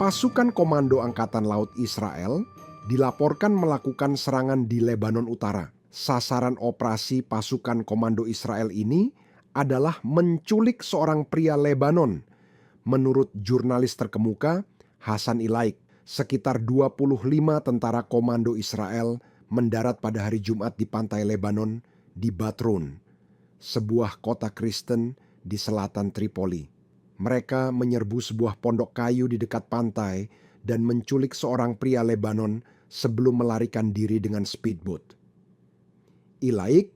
Pasukan Komando Angkatan Laut Israel dilaporkan melakukan serangan di Lebanon Utara. Sasaran operasi pasukan komando Israel ini adalah menculik seorang pria Lebanon. Menurut jurnalis terkemuka Hasan Ilaik, sekitar 25 tentara komando Israel mendarat pada hari Jumat di pantai Lebanon di Batroun, sebuah kota Kristen di selatan Tripoli. Mereka menyerbu sebuah pondok kayu di dekat pantai dan menculik seorang pria Lebanon sebelum melarikan diri dengan speedboat. Ilaik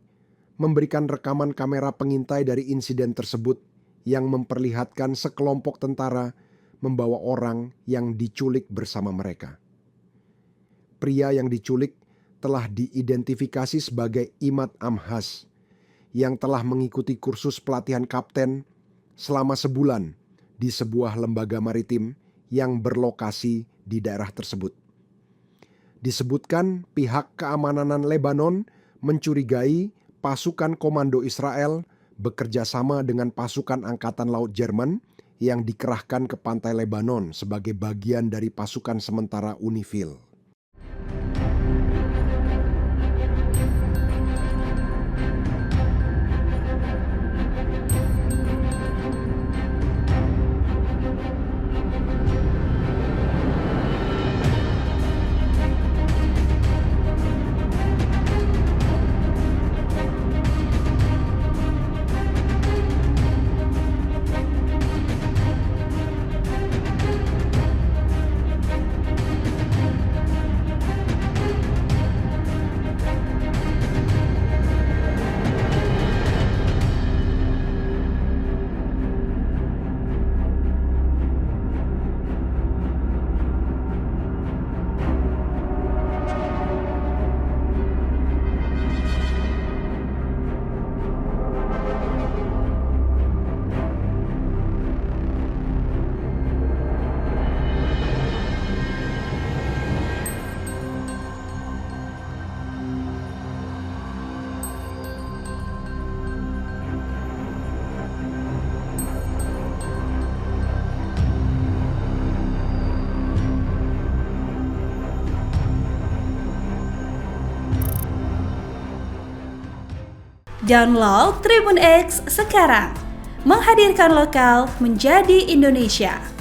memberikan rekaman kamera pengintai dari insiden tersebut yang memperlihatkan sekelompok tentara membawa orang yang diculik bersama mereka. Pria yang diculik telah diidentifikasi sebagai Imad Amhas yang telah mengikuti kursus pelatihan kapten selama sebulan di sebuah lembaga maritim yang berlokasi di daerah tersebut. Disebutkan pihak keamanan Lebanon mencurigai pasukan komando Israel bekerja sama dengan pasukan Angkatan Laut Jerman yang dikerahkan ke pantai Lebanon sebagai bagian dari pasukan sementara UNIFIL. Download Tribun X sekarang, menghadirkan lokal menjadi Indonesia.